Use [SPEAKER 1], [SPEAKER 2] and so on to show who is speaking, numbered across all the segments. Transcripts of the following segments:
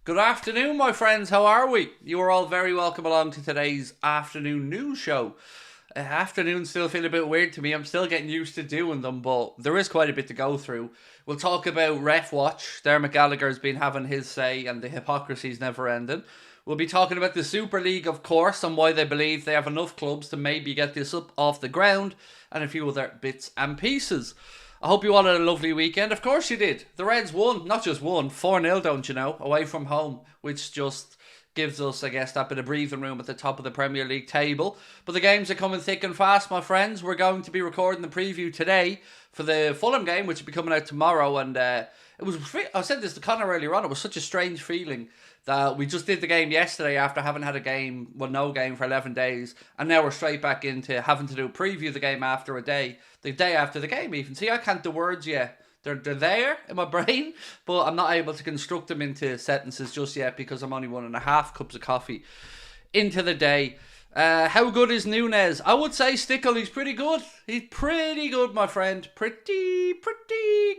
[SPEAKER 1] Good afternoon, my friends. How are we? You are all very welcome along to today's afternoon news show. Afternoons still feel a bit weird to me. I'm still getting used to doing them, but there is quite a bit to go through. We'll talk about Ref Watch. Dermot Gallagher's been having his say and the hypocrisy's never ending. We'll be talking about the Super League, of course, and why they believe they have enough clubs to maybe get this up off the ground, and a few other bits and pieces. I hope you all had a lovely weekend. Of course you did. The Reds won, not just won, 4-0, don't you know, away from home, which just gives us, I guess, that bit of breathing room at the top of the Premier League table. But the games are coming thick and fast, my friends. We're going to be recording the preview today for the Fulham game, which will be coming out tomorrow. And I said this to Connor earlier on, it was such a strange feeling that we just did the game yesterday after having had no game for 11 days. And now we're straight back into having to do a preview of the game after a day. The day after the game even. See, I can't do words yet. They're there in my brain, but I'm not able to construct them into sentences just yet because I'm only 1.5 cups of coffee into the day. How good is Núñez? I would say Stickle, he's pretty good. He's pretty good, my friend. Pretty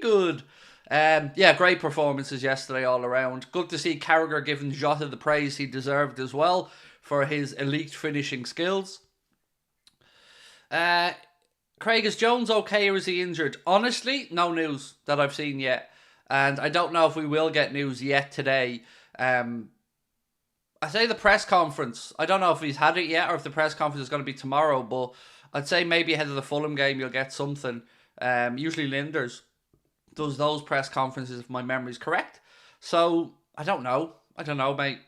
[SPEAKER 1] good. Great performances yesterday all around. Good to see Carragher giving Jota the praise he deserved as well for his elite finishing skills. Craig, is Jones okay or is he injured? Honestly, no news that I've seen yet. And I don't know if we will get news yet today. I say the press conference. I don't know if he's had it yet or if the press conference is going to be tomorrow. But I'd say maybe ahead of the Fulham game you'll get something. Usually Linders does those press conferences if my memory's correct. So, I don't know, mate.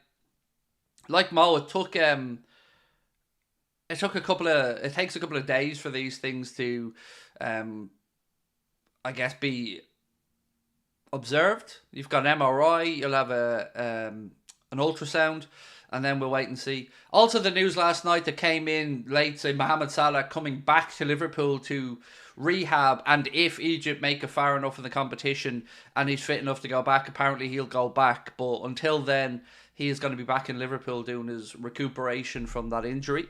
[SPEAKER 1] Like Mo, it takes a couple of days for these things to, I guess, be observed. You've got an MRI, you'll have an ultrasound, and then we'll wait and see. Also, the news last night that came in late, say Mohamed Salah coming back to Liverpool to rehab, and if Egypt make it far enough in the competition and he's fit enough to go back, apparently he'll go back. But until then, he is going to be back in Liverpool doing his recuperation from that injury.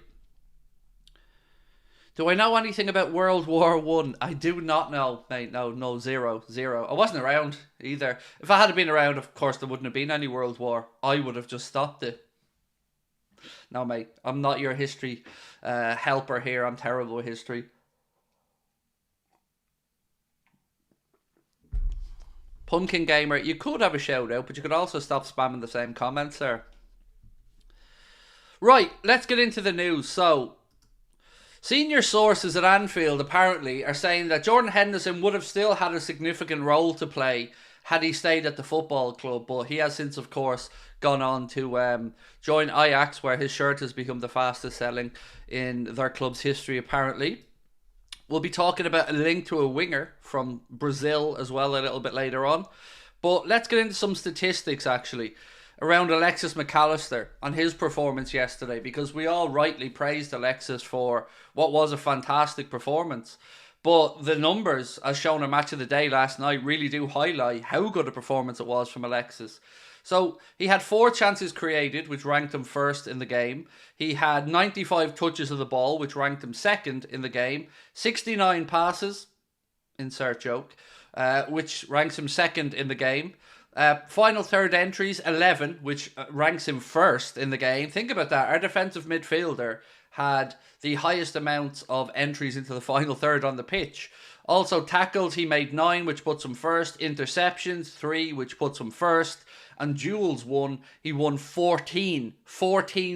[SPEAKER 1] Do I know anything about World War One? I do not know, mate. No, zero. I wasn't around either. If I had been around, of course, there wouldn't have been any World War. I would have just stopped it. No, mate, I'm not your history helper here. I'm terrible with history. Pumpkin Gamer, you could have a shout out, but you could also stop spamming the same comments there. Right, let's get into the news. So, senior sources at Anfield apparently are saying that Jordan Henderson would have still had a significant role to play had he stayed at the football club, but he has since, of course, gone on to join Ajax, where his shirt has become the fastest selling in their club's history, apparently. We'll be talking about a link to a winger from Brazil as well a little bit later on. But let's get into some statistics, actually, around Alexis McAllister and his performance yesterday, because we all rightly praised Alexis for what was a fantastic performance. But the numbers, as shown on Match of the Day last night, really do highlight how good a performance it was from Alexis. So he had 4 chances created, which ranked him first in the game. He had 95 touches of the ball, which ranked him second in the game. 69 passes, insert joke, which ranks him second in the game. Final third entries, 11, which ranks him first in the game. Think about that. Our defensive midfielder had the highest amount of entries into the final third on the pitch. Also, tackles, he made 9, which puts him first. Interceptions, 3, which puts him first. And duels he won 14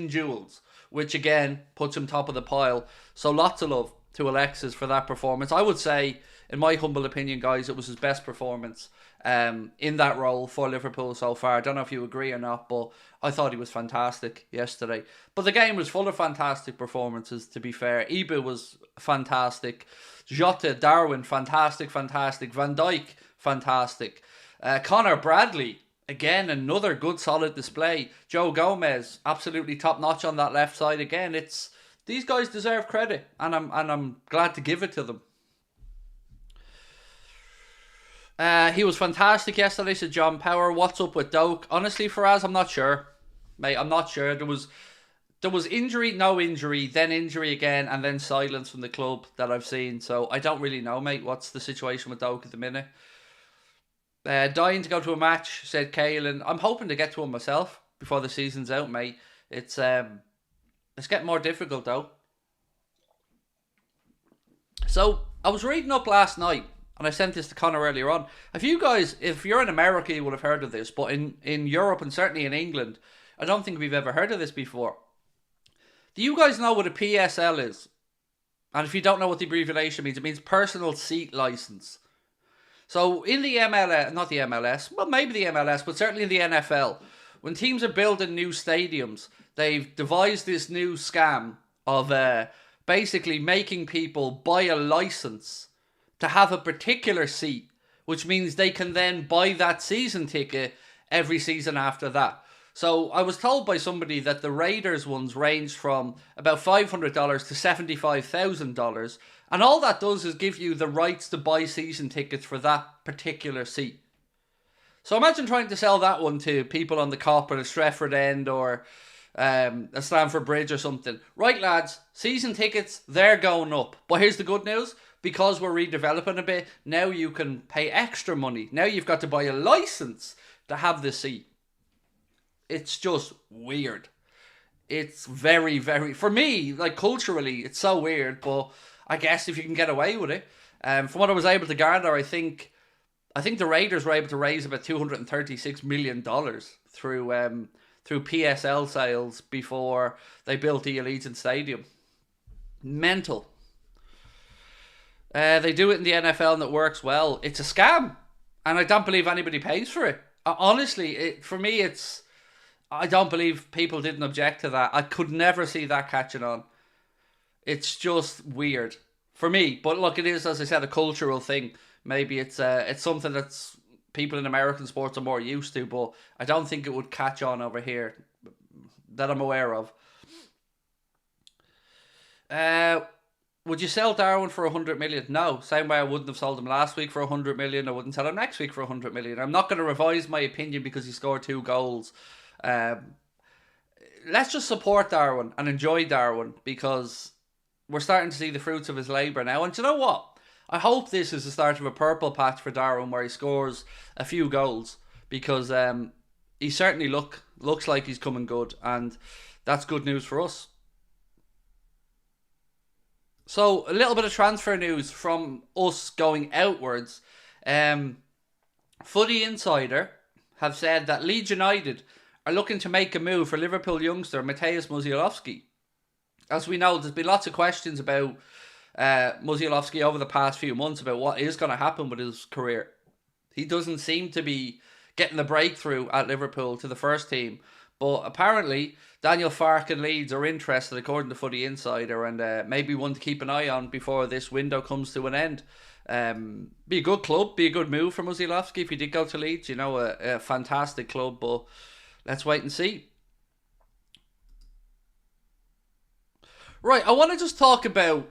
[SPEAKER 1] duels, which again puts him top of the pile. So lots of love to Alexis for that performance. I would say, in my humble opinion, guys, it was his best performance in that role for Liverpool so far. I don't know if you agree or not, but I thought he was fantastic yesterday. But the game was full of fantastic performances, to be fair. Ibu was fantastic. Jota, Darwin, fantastic. Van Dijk, fantastic. Connor Bradley, again, another good solid display. Joe Gomez, absolutely top notch on that left side. Again, these guys deserve credit, and I'm glad to give it to them. He was fantastic yesterday, said John Power. What's up with Doak? Honestly, Faraz, I'm not sure. Mate, I'm not sure. There was injury, no injury, then injury again, and then silence from the club that I've seen. So I don't really know, mate, what's the situation with Doak at the minute. Dying to go to a match, said Caelan. I'm hoping to get to one myself before the season's out, mate. It's getting more difficult though. So I was reading up last night, and I sent this to Connor earlier on. If you guys, if you're in America, you would have heard of this, but in Europe and certainly in England, I don't think we've ever heard of this before. Do you guys know what a PSL is? And if you don't know what the abbreviation means, it means personal seat license. So in the MLS, not the MLS, well maybe the MLS, but certainly in the NFL, when teams are building new stadiums, they've devised this new scam of basically making people buy a license to have a particular seat, which means they can then buy that season ticket every season after that. So I was told by somebody that the Raiders ones ranged from about $500 to $75,000, and all that does is give you the rights to buy season tickets for that particular seat. So imagine trying to sell that one to people on the Cop or the Stretford End or a Stamford Bridge or something. Right, lads, season tickets, they're going up. But here's the good news. Because we're redeveloping a bit, now you can pay extra money. Now you've got to buy a license to have the seat. It's just weird. It's very, very, for me, like culturally, it's so weird, but I guess if you can get away with it. From what I was able to garner, I think the Raiders were able to raise about $236 million through PSL sales before they built the Allegiant Stadium. Mental. They do it in the NFL and it works well. It's a scam, and I don't believe anybody pays for it. Honestly, for me, I don't believe people didn't object to that. I could never see that catching on. It's just weird for me. But look, it is, as I said, a cultural thing. Maybe it's something that's people in American sports are more used to, but I don't think it would catch on over here that I'm aware of. Would you sell Darwin for 100 million? No. Same way I wouldn't have sold him last week for 100 million. I wouldn't sell him next week for 100 million. I'm not going to revise my opinion because he scored 2 goals. Let's just support Darwin and enjoy Darwin because we're starting to see the fruits of his labour now. And do you know what? I hope this is the start of a purple patch for Darwin where he scores a few goals because he certainly looks like he's coming good, and that's good news for us. So, a little bit of transfer news from us going outwards. Footy Insider have said that Leeds United are looking to make a move for Liverpool youngster Mateusz Musialowski. As we know, there's been lots of questions about Musialowski over the past few months about what is going to happen with his career. He doesn't seem to be getting the breakthrough at Liverpool to the first team. But apparently, Daniel Farke and Leeds are interested, according to Footy Insider, and maybe one to keep an eye on before this window comes to an end. Be a good club, be a good move for Musialowski if he did go to Leeds. You know, a fantastic club, but let's wait and see. Right, I want to just talk about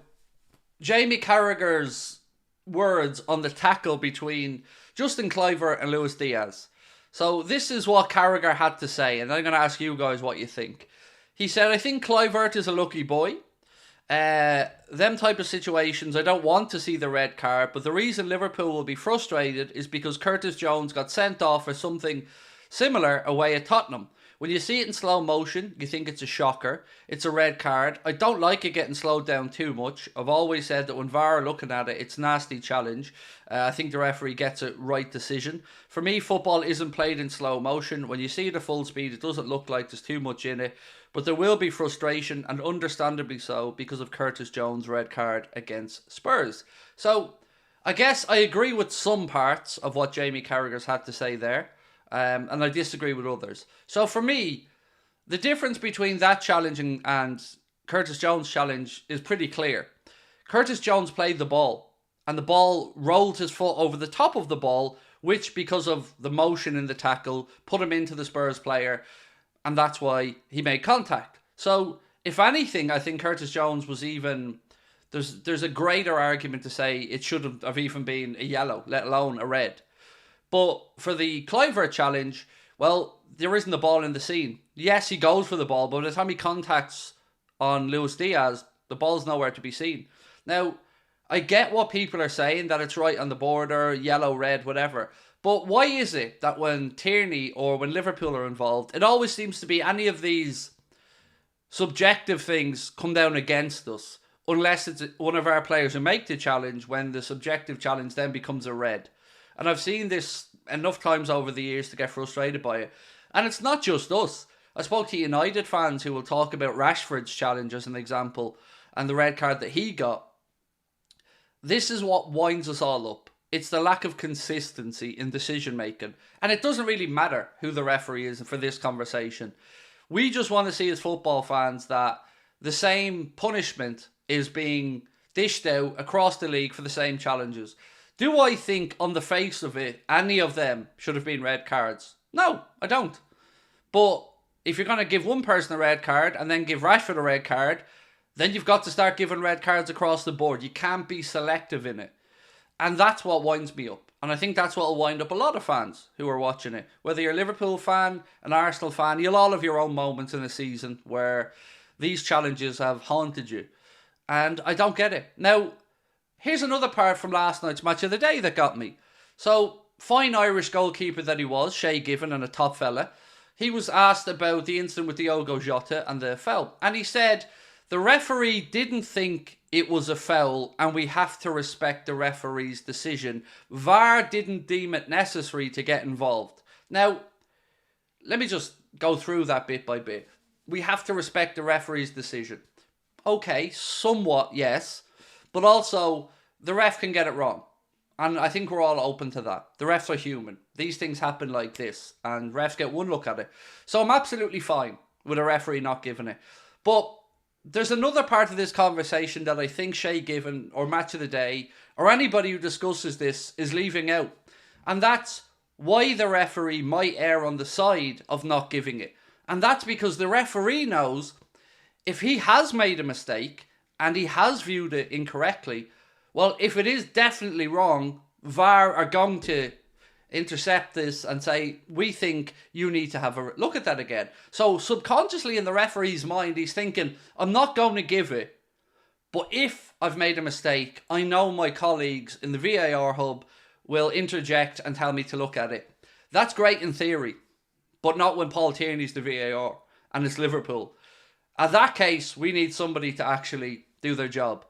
[SPEAKER 1] Jamie Carragher's words on the tackle between Justin Kluivert and Luis Diaz. So this is what Carragher had to say, and I'm going to ask you guys what you think. He said, I think Kluivert is a lucky boy. Them type of situations, I don't want to see the red card, but the reason Liverpool will be frustrated is because Curtis Jones got sent off for something similar away at Tottenham. When you see it in slow motion, you think it's a shocker. It's a red card. I don't like it getting slowed down too much. I've always said that when VAR are looking at it, it's a nasty challenge. I think the referee gets it right decision. For me, football isn't played in slow motion. When you see it at full speed, it doesn't look like there's too much in it. But there will be frustration, and understandably so, because of Curtis Jones' red card against Spurs. So, I guess I agree with some parts of what Jamie Carragher's had to say there. And I disagree with others. So for me, the difference between that challenge and Curtis Jones' challenge is pretty clear. Curtis Jones played the ball, and the ball rolled his foot over the top of the ball, which, because of the motion in the tackle, put him into the Spurs player, and that's why he made contact. So, if anything, I think Curtis Jones was even... There's a greater argument to say it shouldn't have even been a yellow, let alone a red. But for the Kluivert challenge, well, there isn't the ball in the scene. Yes, he goes for the ball, but by the time he contacts on Luis Diaz, the ball's nowhere to be seen. Now, I get what people are saying, that it's right on the border, yellow, red, whatever. But why is it that when Tierney or when Liverpool are involved, it always seems to be any of these subjective things come down against us, unless it's one of our players who make the challenge, when the subjective challenge then becomes a red. And I've seen this enough times over the years to get frustrated by it. And it's not just us. I spoke to United fans who will talk about Rashford's challenge as an example and the red card that he got. This is what winds us all up. It's the lack of consistency in decision making. And it doesn't really matter who the referee is for this conversation. We just want to see as football fans that the same punishment is being dished out across the league for the same challenges. Do I think on the face of it, any of them should have been red cards? No, I don't. But if you're going to give one person a red card and then give Rashford a red card, then you've got to start giving red cards across the board. You can't be selective in it. And that's what winds me up. And I think that's what will wind up a lot of fans who are watching it. Whether you're a Liverpool fan, an Arsenal fan, you'll all have your own moments in a season where these challenges have haunted you. And I don't get it. Now, here's another part from last night's match of the day that got me. So, fine Irish goalkeeper that he was, Shay Given, and a top fella, he was asked about the incident with Diogo Jota and the foul. And he said, the referee didn't think it was a foul and we have to respect the referee's decision. VAR didn't deem it necessary to get involved. Now, let me just go through that bit by bit. We have to respect the referee's decision. Okay, somewhat, yes. But also, the ref can get it wrong. And I think we're all open to that. The refs are human. These things happen like this. And refs get one look at it. So I'm absolutely fine with a referee not giving it. But there's another part of this conversation that I think Shay Given or Match of the Day or anybody who discusses this is leaving out. And that's why the referee might err on the side of not giving it. And that's because the referee knows if he has made a mistake and he has viewed it incorrectly, well, if it is definitely wrong, VAR are going to intercept this and say, we think you need to have a look at that again. So subconsciously in the referee's mind, he's thinking, I'm not going to give it, but if I've made a mistake, I know my colleagues in the VAR hub will interject and tell me to look at it. That's great in theory, but not when Paul Tierney's the VAR and it's Liverpool. In that case, we need somebody to actually do their job.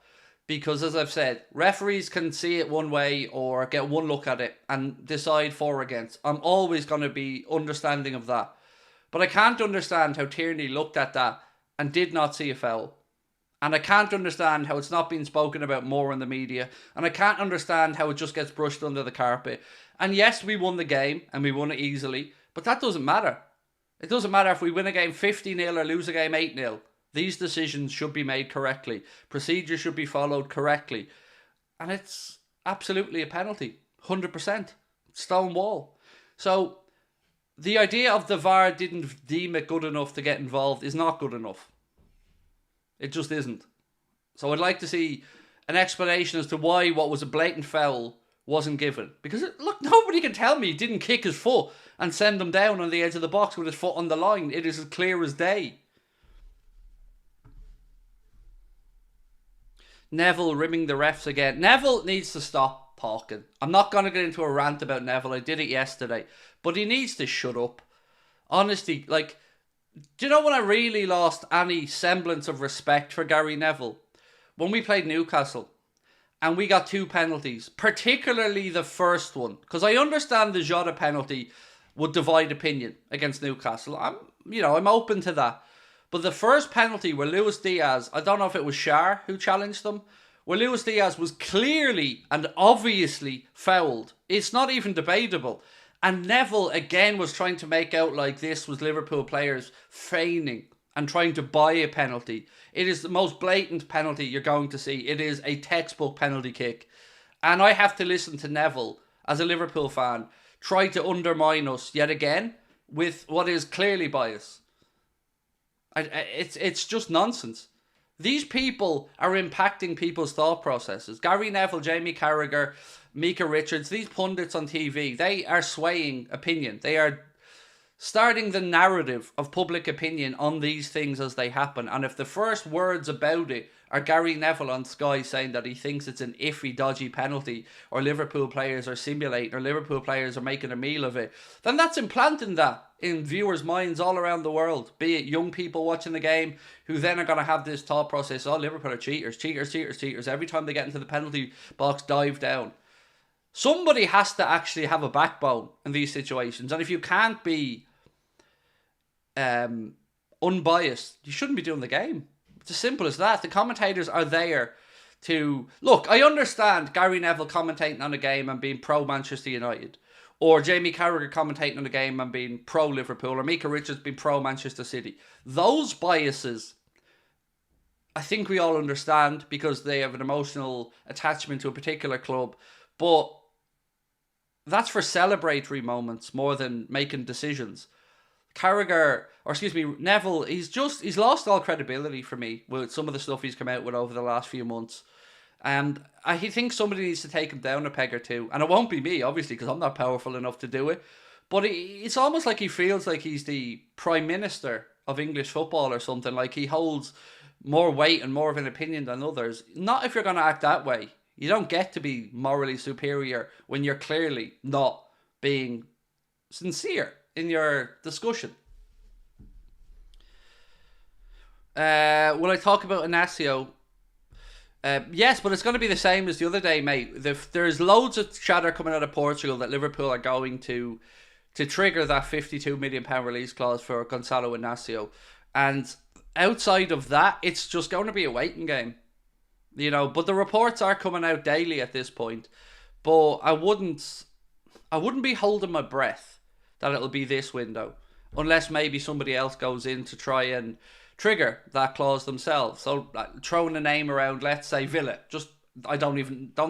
[SPEAKER 1] Because, as I've said, referees can see it one way or get one look at it and decide for or against. I'm always going to be understanding of that. But I can't understand how Tierney looked at that and did not see a foul. And I can't understand how it's not being spoken about more in the media. And I can't understand how it just gets brushed under the carpet. And yes, we won the game and we won it easily. But that doesn't matter. It doesn't matter if we win a game 50-0 or lose a game 8-0. These decisions should be made correctly. Procedures should be followed correctly. And it's absolutely a penalty. 100%. Stone wall. So, the idea of the VAR didn't deem it good enough to get involved is not good enough. It just isn't. So I'd like to see an explanation as to why what was a blatant foul wasn't given. Because, look, nobody can tell me he didn't kick his foot and send him down on the edge of the box with his foot on the line. It is as clear as day. Neville rimming the refs again. Neville needs to stop talking. I'm not going to get into a rant about Neville. I did it yesterday. But he needs to shut up. Honestly, like, do you know when I really lost any semblance of respect for Gary Neville? When we played Newcastle and we got 2 penalties, particularly the first one. Because I understand the Jota penalty would divide opinion against Newcastle. I'm open to that. But the first penalty where Luis Diaz, I don't know if it was Schär who challenged them, where Luis Diaz was clearly and obviously fouled. It's not even debatable. And Neville again was trying to make out like this was Liverpool players feigning and trying to buy a penalty. It is the most blatant penalty you're going to see. It is a textbook penalty kick. And I have to listen to Neville, as a Liverpool fan, try to undermine us yet again with what is clearly bias. It's just nonsense. These people are impacting people's thought processes. Gary Neville, Jamie Carragher, Micah Richards, these pundits on TV, they are swaying opinion. They are starting the narrative of public opinion on these things as they happen. And if the first words about it are Gary Neville on Sky saying that he thinks it's an iffy, dodgy penalty, or Liverpool players are simulating, or Liverpool players are making a meal of it, then that's implanting that in viewers' minds all around the world. Be it young people watching the game who then are going to have this thought process, oh, Liverpool are cheaters, cheaters, cheaters, cheaters. Every time they get into the penalty box, dive down. Somebody has to actually have a backbone in these situations. And if you can't be unbiased, you shouldn't be doing the game. It's as simple as that. The commentators are there to... Look, I understand Gary Neville commentating on a game and being pro-Manchester United. Or Jamie Carragher commentating on a game and being pro-Liverpool. Or Micah Richards being pro-Manchester City. Those biases, I think we all understand because they have an emotional attachment to a particular club. But that's for celebratory moments more than making decisions. Neville, he's lost all credibility for me with some of the stuff he's come out with over the last few months. And I think somebody needs to take him down a peg or two. And it won't be me, obviously, because I'm not powerful enough to do it. But it's almost like he feels like he's the Prime Minister of English football or something. Like he holds more weight and more of an opinion than others. Not if you're going to act that way. You don't get to be morally superior when you're clearly not being sincere in your discussion. When I talk about Inacio, yes, but it's going to be the same as the other day, mate. There's loads of chatter coming out of Portugal that Liverpool are going to trigger that £52 million release clause for Gonçalo Inacio. And outside of that, it's just going to be a waiting game. You know, but the reports are coming out daily at this point. But I wouldn't be holding my breath that it'll be this window, unless maybe somebody else goes in to try and trigger that clause themselves. So throwing a name around, let's say Villa. I don't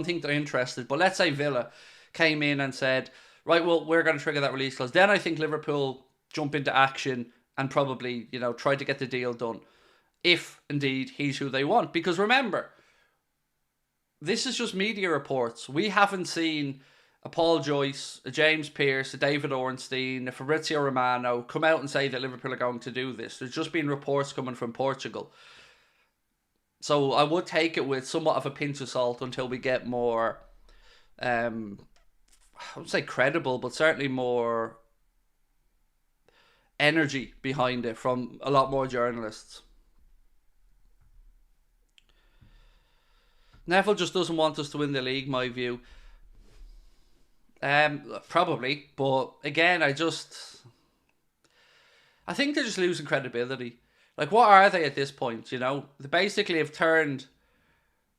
[SPEAKER 1] think they're interested, but let's say Villa came in and said, right, well, we're going to trigger that release clause. Then I think Liverpool jump into action and probably, try to get the deal done, if indeed he's who they want. Because remember, this is just media reports. We haven't seen a Paul Joyce, a James Pearce, a David Ornstein, a Fabrizio Romano come out and say that Liverpool are going to do this. There's just been reports coming from Portugal. So I would take it with somewhat of a pinch of salt until we get more, I would say credible, but certainly more energy behind it from a lot more journalists. Neville just doesn't want us to win the league, my view. Probably, but again, I think they're just losing credibility. Like, what are they at this point? They basically have turned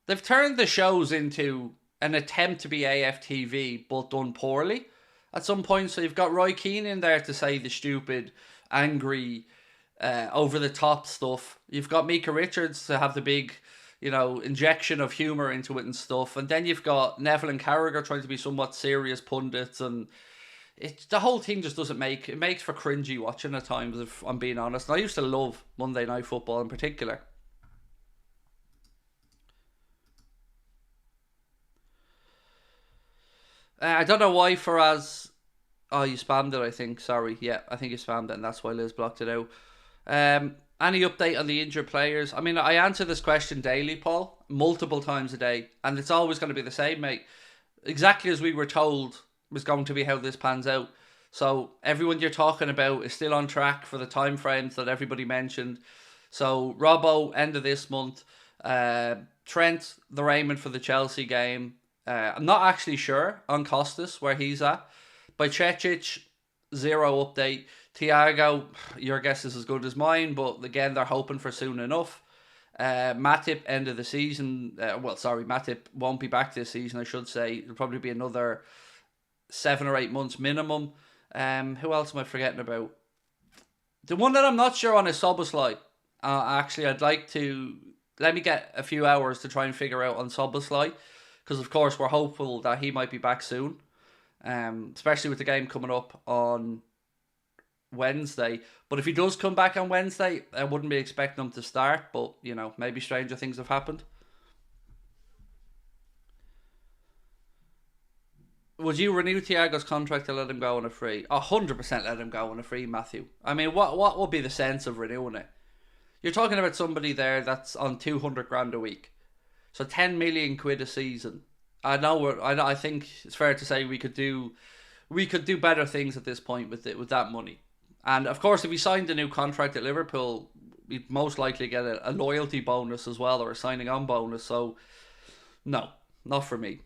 [SPEAKER 1] the shows into an attempt to be AFTV, but done poorly at some point. So you've got Roy Keane in there to say the stupid, angry, over the top stuff. You've got Micah Richards to have the big, injection of humour into it and stuff. And then you've got Neville and Carragher trying to be somewhat serious pundits. And the whole thing just doesn't it makes for cringy watching at times, if I'm being honest. And I used to love Monday Night Football in particular. I don't know why Faraz... Oh, you spammed it, I think. Sorry. Yeah, I think you spammed it, and that's why Liz blocked it out. Any update on the injured players? I mean, I answer this question daily, Paul, multiple times a day, and it's always going to be the same, mate. Exactly as we were told was going to be how this pans out. So everyone you're talking about is still on track for the time frames that everybody mentioned. So Robbo, end of this month. Trent, the Raymond for the Chelsea game. I'm not actually sure on Costas where he's at. By Cecic, zero update. Thiago, your guess is as good as mine, but again, they're hoping for soon enough. Matip, end of the season. Matip won't be back this season, I should say. It'll probably be another 7 or 8 months minimum. Who else am I forgetting about? The one that I'm not sure on is Szoboszlai. Actually, I'd like to... Let me get a few hours to try and figure out on Szoboszlai, because of course we're hopeful that he might be back soon. Especially with the game coming up on Wednesday. But if he does come back on Wednesday, I wouldn't be expecting him to start. But, maybe stranger things have happened. Would you renew Thiago's contract to let him go on a free? 100% let him go on a free, Matthew. I mean, what would be the sense of renewing it? You're talking about somebody there that's on 200 grand a week, so 10 million quid a season. I think it's fair to say we could do better things at this point with that money. And of course, if he signed a new contract at Liverpool, we'd most likely get a loyalty bonus as well, or a signing on bonus. So, no, not for me.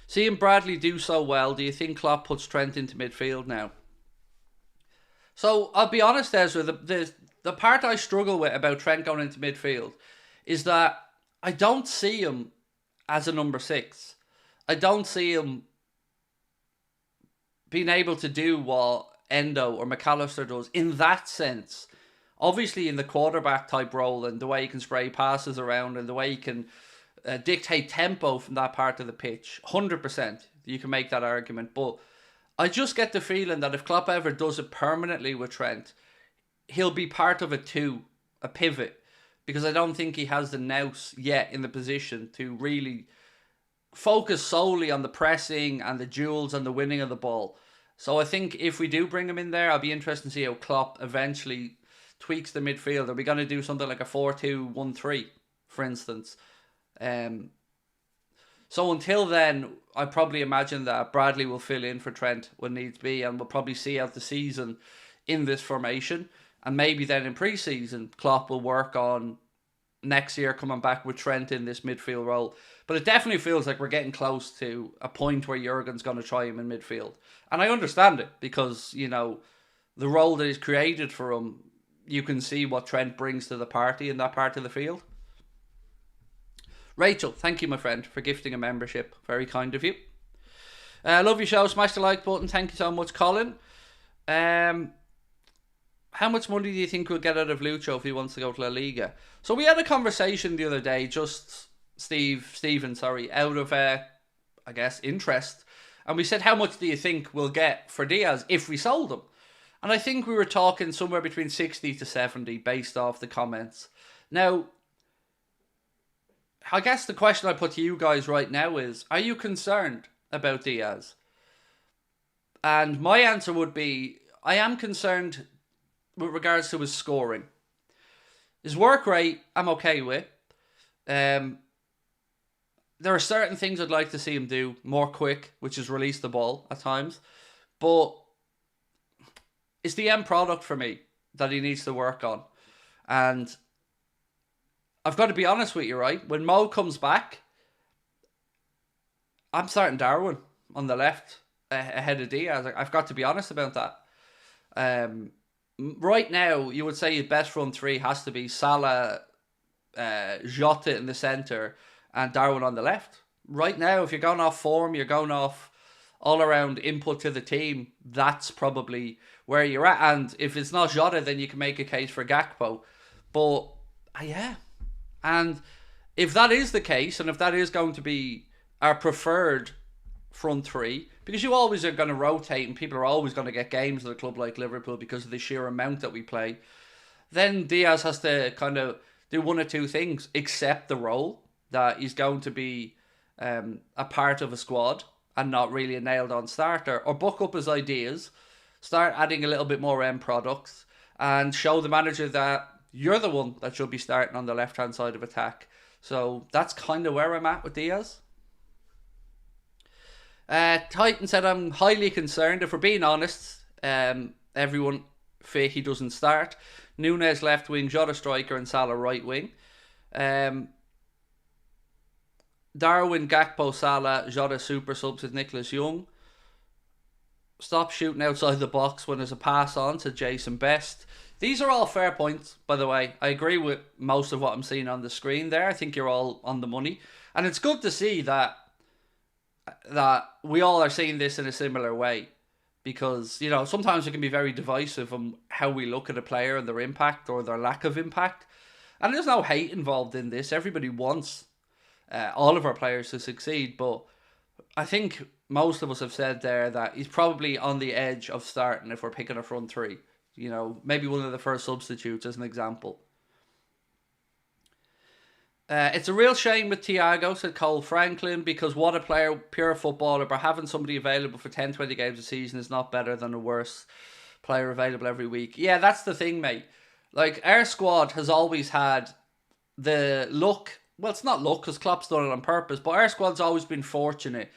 [SPEAKER 1] Seeing Bradley do so well, do you think Klopp puts Trent into midfield now? So I'll be honest, Ezra. The part I struggle with about Trent going into midfield is that I don't see him as a number 6. I don't see him being able to do what Endo or McAllister does in that sense. Obviously, in the quarterback type role, and the way he can spray passes around, and the way he can dictate tempo from that part of the pitch, 100% you can make that argument. But I just get the feeling that if Klopp ever does it permanently with Trent, he'll be part of a pivot, because I don't think he has the nous yet in the position to really focus solely on the pressing and the duels and the winning of the ball. So I think if we do bring him in there, I'll be interested to see how Klopp eventually tweaks the midfield. Are we going to do something like a 4-2-1-3, for instance? So until then, I probably imagine that Bradley will fill in for Trent when needs be, and we'll probably see out the season in this formation. And maybe then in pre-season, Klopp will work on next year coming back with Trent in this midfield role. But it definitely feels like we're getting close to a point where Jurgen's going to try him in midfield. And I understand it, because, you know, the role that is created for him, you can see what Trent brings to the party in that part of the field. Rachel, thank you, my friend, for gifting a membership. Very kind of you. Love your show. Smash the like button. Thank you so much, Colin. How much money do you think we'll get out of Lucho if he wants to go to La Liga? So we had a conversation the other day, just Stephen, out of, I guess, interest. And we said, how much do you think we'll get for Diaz if we sold him? And I think we were talking somewhere between 60 to 70 based off the comments. Now, I guess the question I put to you guys right now is, are you concerned about Diaz? And my answer would be, I am concerned with regards to his scoring. His work rate, I'm okay with. There are certain things I'd like to see him do more quick, which is release the ball at times. But it's the end product for me that he needs to work on. And I've got to be honest with you, right? When Mo comes back, I'm starting Darwin on the left ahead of Diaz. I've got to be honest about that. Right now, you would say your best front three has to be Salah, Jota in the centre, and Darwin on the left. Right now, if you're going off form, you're going off all-around input to the team, that's probably where you're at. And if it's not Jota, then you can make a case for Gakpo. But, yeah. And if that is the case, and if that is going to be our preferred front three, because you always are going to rotate and people are always going to get games at a club like Liverpool because of the sheer amount that we play, then Diaz has to kind of do one or two things: accept the role that he's going to be a part of a squad and not really a nailed on starter, or buck up his ideas, start adding a little bit more end products, and show the manager that you're the one that should be starting on the left hand side of attack. So that's kind of where I'm at with Diaz. Titan said, I'm highly concerned. If we're being honest, everyone fit he doesn't start. Núñez left wing, Jota striker, and Salah right wing. Darwin, Gakpo, Salah, Jota super subs with Nicholas Young. Stop shooting outside the box when there's a pass on to Jason Best. These are all fair points, by the way. I agree with most of what I'm seeing on the screen there. I think you're all on the money. And it's good to see that we all are seeing this in a similar way, because, you know, sometimes it can be very divisive on how we look at a player and their impact or their lack of impact. And there's no hate involved in this. Everybody wants all of our players to succeed, but I think most of us have said there that he's probably on the edge of starting if we're picking a front three. You know, maybe one of the first substitutes as an example. It's a real shame with Thiago, said Cole Franklin, because what a player, pure footballer, but having somebody available for 10, 20 games a season is not better than a worse player available every week. Yeah, that's the thing, mate. Like, our squad has always had the luck. Well, it's not luck because Klopp's done it on purpose, but our squad's always been fortunate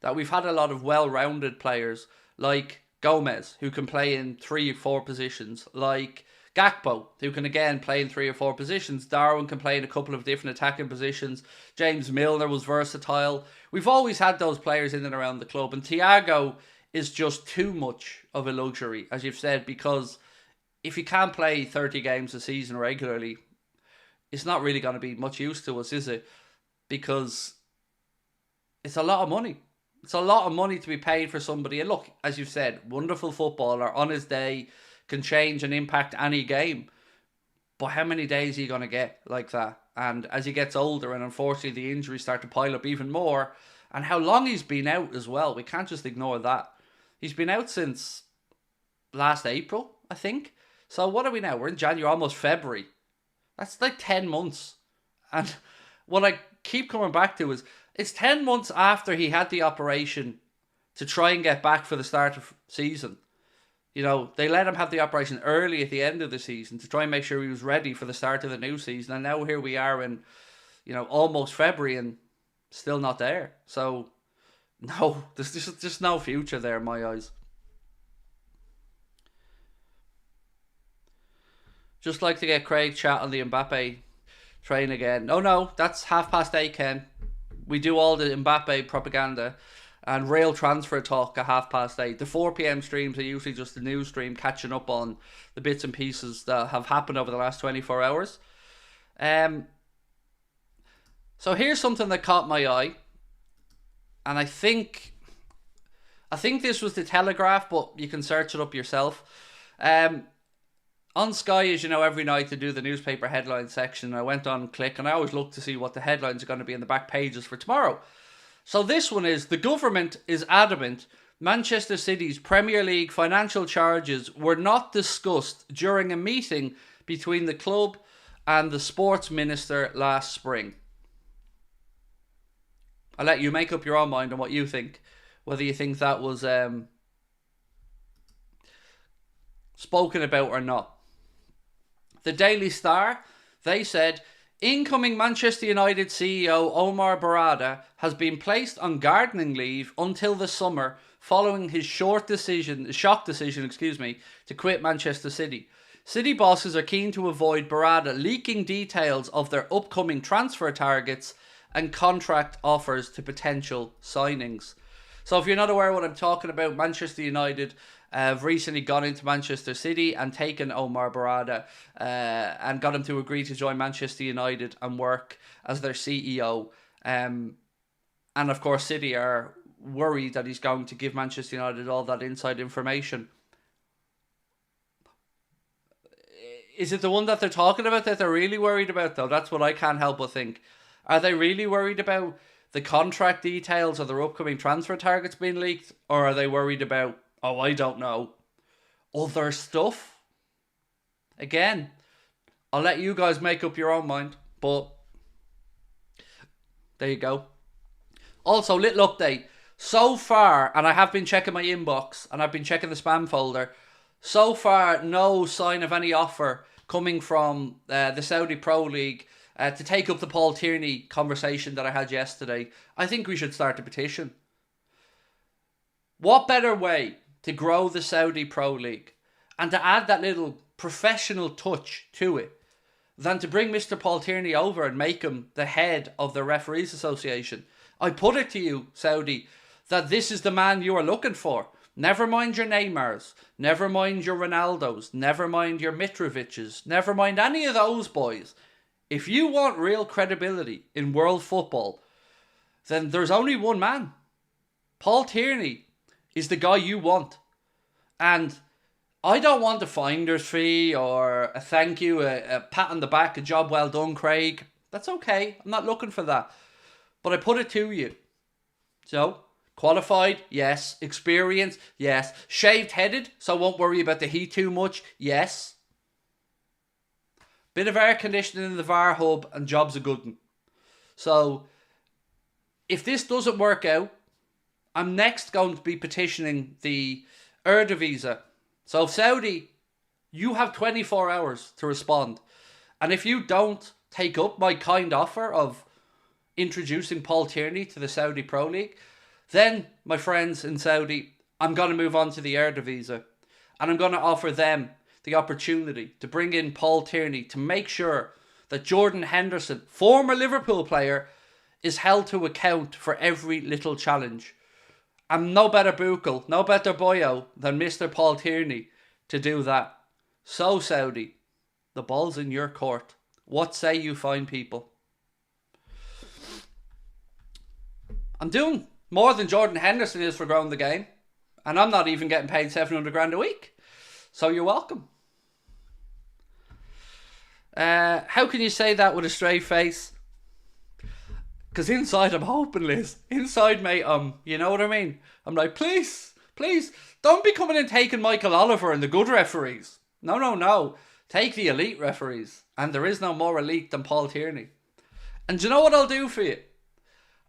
[SPEAKER 1] that we've had a lot of well-rounded players like Gomez, who can play in 3 or 4 positions, like Gakpo, who can again play in 3 or 4 positions. Darwin can play in a couple of different attacking positions. James Milner was versatile. We've always had those players in and around the club, and Thiago is just too much of a luxury, as you've said, because if you can't play 30 games a season regularly, it's not really going to be much use to us, is it? Because it's a lot of money. It's a lot of money to be paid for somebody. And look, as you've said, wonderful footballer on his day, can change and impact any game. But how many days are you going to get like that? And as he gets older, and unfortunately the injuries start to pile up even more, and how long he's been out as well, we can't just ignore that. He's been out since last April, I think. So what are we now? We're in January, almost February. That's like 10 months. And what I keep coming back to is, it's 10 months after he had the operation to try and get back for the start of season. You know, they let him have the operation early at the end of the season to try and make sure he was ready for the start of the new season. And now here we are in, almost February and still not there. So, no, there's just no future there in my eyes. Just like to get Craig chat on the Mbappe train again. No, that's 8:30, Ken. We do all the Mbappe propaganda and real transfer talk at 8:30. The 4 p.m. streams are usually just the news stream catching up on the bits and pieces that have happened over the last 24 hours. So here's something that caught my eye. And I think this was the Telegraph, but you can search it up yourself. On Sky, as you know, every night they do the newspaper headline section. I went on Click, and I always look to see what the headlines are going to be in the back pages for tomorrow. So this one is, the government is adamant Manchester City's Premier League financial charges were not discussed during a meeting between the club and the sports minister last spring. I'll let you make up your own mind on what you think, whether you think that was spoken about or not. The Daily Star, they said, incoming Manchester United CEO Omar Barada has been placed on gardening leave until the summer following his shock decision, to quit Manchester City. City bosses are keen to avoid Barada leaking details of their upcoming transfer targets and contract offers to potential signings. So if you're not aware what I'm talking about, Manchester United have recently gone into Manchester City and taken Omar Barada and got him to agree to join Manchester United and work as their CEO. And of course, City are worried that he's going to give Manchester United all that inside information. Is it the one that they're talking about that they're really worried about, though? That's what I can't help but think. Are they really worried about the contract details of their upcoming transfer targets being leaked? Or are they worried about, I don't know, other stuff? Again, I'll let you guys make up your own mind, but there you go. Also, little update. So far, and I have been checking my inbox and I've been checking the spam folder, so far no sign of any offer coming from the Saudi Pro League to take up the Paul Tierney conversation that I had yesterday. I think we should start a petition. What better way to grow the Saudi Pro League and to add that little professional touch to it than to bring Mr. Paul Tierney over and make him the head of the Referees Association? I put it to you, Saudi, that this is the man you are looking for. Never mind your Neymars, never mind your Ronaldos, never mind your Mitrovic's, never mind any of those boys. If you want real credibility in world football, then there's only one man. Paul Tierney is the guy you want. And I don't want a finder's fee or a thank you, a pat on the back, a job well done, Craig. That's okay. I'm not looking for that. But I put it to you. So, qualified, yes. Experience, yes. Shaved headed, so won't worry about the heat too much, yes. Bit of air conditioning in the VAR hub and job's a good one. So if this doesn't work out, I'm next going to be petitioning the Eredivisie. So Saudi, you have 24 hours to respond. And if you don't take up my kind offer of introducing Paul Tierney to the Saudi Pro League, then, my friends in Saudi, I'm going to move on to the Eredivisie. And I'm going to offer them the opportunity to bring in Paul Tierney to make sure that Jordan Henderson, former Liverpool player, is held to account for every little challenge. I'm no better buckle, no better boyo than Mr. Paul Tierney to do that. So, Saudi, the ball's in your court. What say you fine people? I'm doing more than Jordan Henderson is for growing the game. And I'm not even getting paid 700 grand a week. So you're welcome. How can you say that with a straight face? Because inside I'm hoping, Liz. Inside, mate, you know what I mean? I'm like, please, don't be coming and taking Michael Oliver and the good referees. No. Take the elite referees. And there is no more elite than Paul Tierney. And do you know what I'll do for you?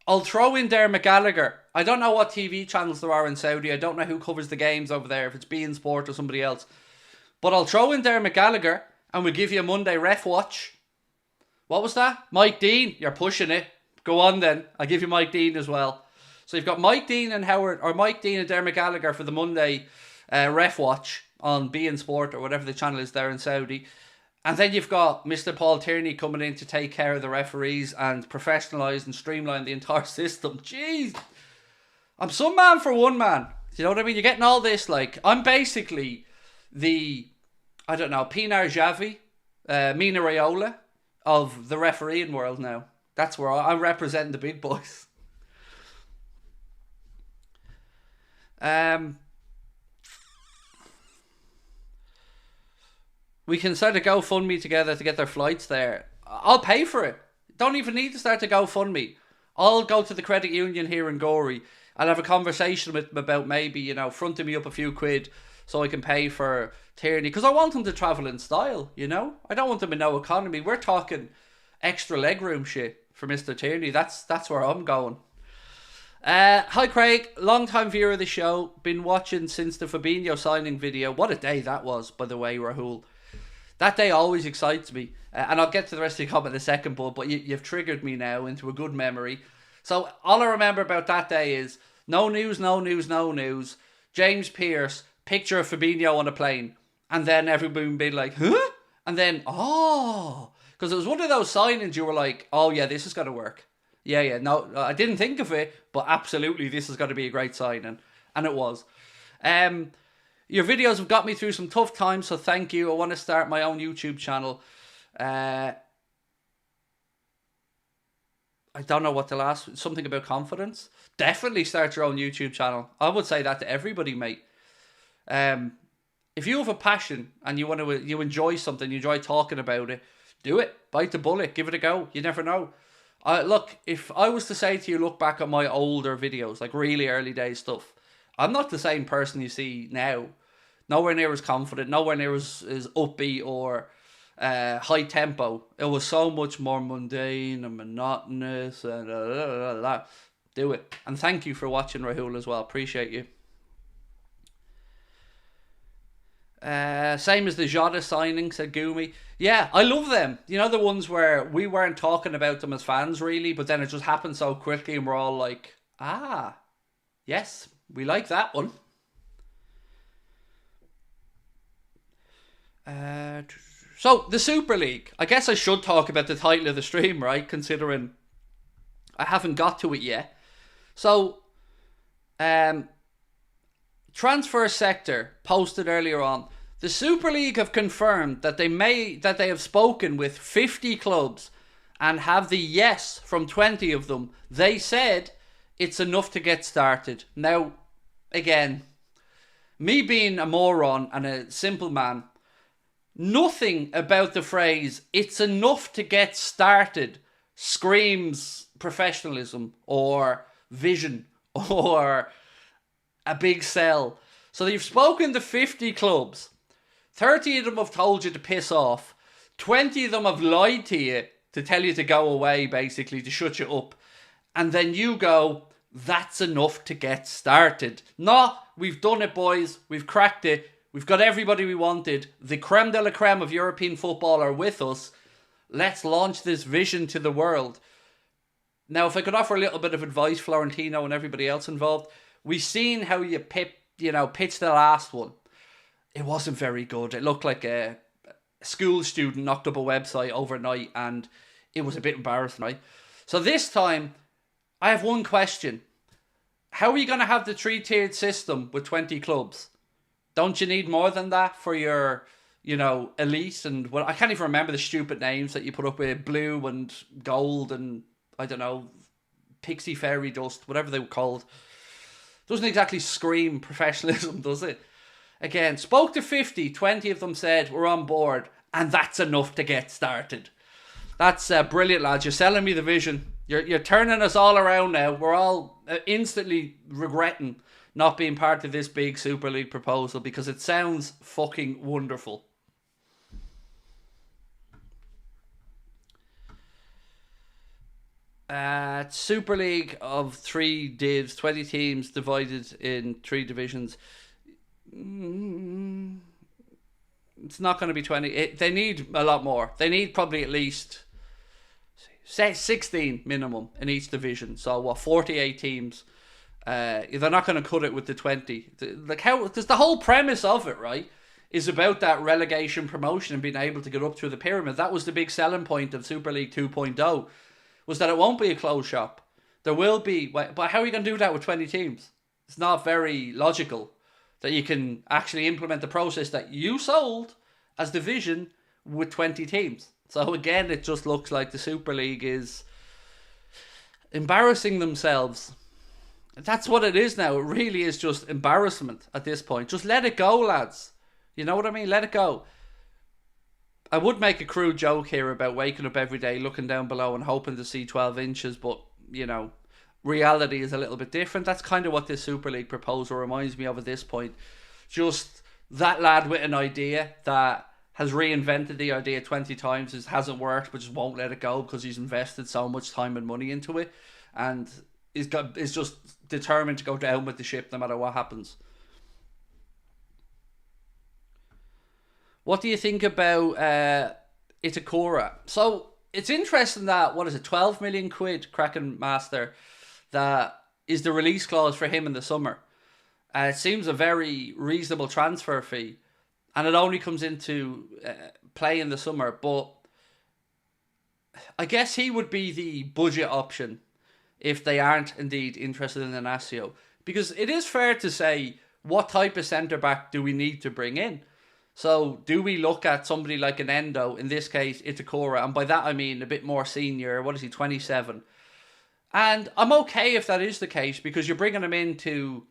[SPEAKER 1] I'll throw in Dermot Gallagher. I don't know what TV channels there are in Saudi. I don't know who covers the games over there, if it's beIN Sport or somebody else. But I'll throw in Dermot Gallagher and we'll give you a Monday ref watch. What was that? Mike Dean. You're pushing it. Go on then. I'll give you Mike Dean as well. So you've got Mike Dean and Dermot Gallagher for the Monday ref watch on beIN Sport or whatever the channel is there in Saudi. And then you've got Mr. Paul Tierney coming in to take care of the referees and professionalise and streamline the entire system. Jeez. I'm some man for one man. You know what I mean? You're getting all this, like, I'm basically the, I don't know, Pinar Javi, Mina Raiola of the refereeing world now. That's where I'm representing the big boys. We can start a GoFundMe together to get their flights there. I'll pay for it. Don't even need to start a GoFundMe. I'll go to the credit union here in Gorey. I'll have a conversation with them about maybe, you know, fronting me up a few quid so I can pay for Tierney. Because I want him to travel in style, you know? I don't want him in no economy. We're talking extra legroom shit for Mr. Tierney. That's where I'm going. Hi Craig, long time viewer of the show. Been watching since the Fabinho signing video. What a day that was, by the way, Rahul. That day always excites me. And I'll get to the rest of the comment in a second, but you've triggered me now into a good memory. So all I remember about that day is no news. James Pearce, picture of Fabinho on a plane. And then everyone being like, huh? And then, oh. Because it was one of those signings you were like, oh yeah, this is going to work. Yeah, no, I didn't think of it, but absolutely this is going to be a great signing. And it was. Your videos have got me through some tough times, so thank you. I want to start my own YouTube channel. I don't know what the last... Something about confidence. Definitely start your own YouTube channel. I would say that to everybody, mate. If you have a passion and you enjoy something, you enjoy talking about it, do it. Bite the bullet. Give it a go. You never know. Look, if I was to say to you, look back at my older videos, like really early days stuff, I'm not the same person you see now. Nowhere near as confident, nowhere near as upbeat or high tempo. It was so much more mundane and monotonous and do it. And thank you for watching, Rahul, as well. Appreciate you. Same as the Jota signing, said Gumi. Yeah, I love them. You know, the ones where we weren't talking about them as fans, really, but then it just happened so quickly and we're all like, yes, we like that one. So, the Super League. I guess I should talk about the title of the stream, right? Considering I haven't got to it yet. So, Transfer Sector posted earlier on, the Super League have confirmed that they have spoken with 50 clubs and have the yes from 20 of them. They said it's enough to get started. Now, again, me being a moron and a simple man, nothing about the phrase "it's enough to get started" screams professionalism or vision or a big sell. So you've spoken to 50 clubs. 30 of them have told you to piss off. 20 of them have lied to you to tell you to go away, basically, to shut you up. And then you go, that's enough to get started. No, we've done it, boys. We've cracked it. We've got everybody we wanted. The creme de la creme of European football are with us. Let's launch this vision to the world. Now, if I could offer a little bit of advice, Florentino and everybody else involved, we've seen how you pitched the last one. It wasn't very good. It looked like a school student knocked up a website overnight, and it was a bit embarrassing, right? So this time, I have one question. How are you going to have the 3-tiered system with 20 clubs? Don't you need more than that for your, elite? And well, I can't even remember the stupid names that you put up with, blue and gold and, I don't know, pixie fairy dust, whatever they were called. Doesn't exactly scream professionalism, does it? Again, spoke to 50, 20 of them said, we're on board, and that's enough to get started. That's brilliant, lads. You're selling me the vision. You're turning us all around now. We're all instantly regretting not being part of this big Super League proposal because it sounds fucking wonderful. Super League of 3 divs, 20 teams divided in 3 divisions. It's not going to be 20. They need a lot more. They need probably at least, say, 16 minimum in each division. So 48 teams. They're not going to cut it with the 20. Because the whole premise of it, right, is about that relegation promotion and being able to get up through the pyramid. That was the big selling point of Super League 2.0, was that it won't be a closed shop. There will be, but how are you going to do that with 20 teams? It's not very logical that you can actually implement the process that you sold as the vision with 20 teams. So again, it just looks like the Super League is embarrassing themselves. That's what it is now. It really is just embarrassment at this point. Just let it go, lads. You know what I mean? Let it go. I would make a crude joke here about waking up every day, looking down below and hoping to see 12 inches, but, reality is a little bit different. That's kind of what this Super League proposal reminds me of at this point. Just that lad with an idea that has reinvented the idea 20 times, hasn't worked, but just won't let it go because he's invested so much time and money into it, and is just determined to go down with the ship no matter what happens. What do you think about Itakura? So it's interesting that, 12 million quid Kraken Master, that is the release clause for him in the summer. It seems a very reasonable transfer fee, and it only comes into play in the summer. But I guess he would be the budget option if they aren't indeed interested in Inacio, because it is fair to say, what type of centre back do we need to bring in? So do we look at somebody like an Endo, in this case Itakura, and by that I mean a bit more senior, 27? And I'm okay if that is the case, because you're bringing him in to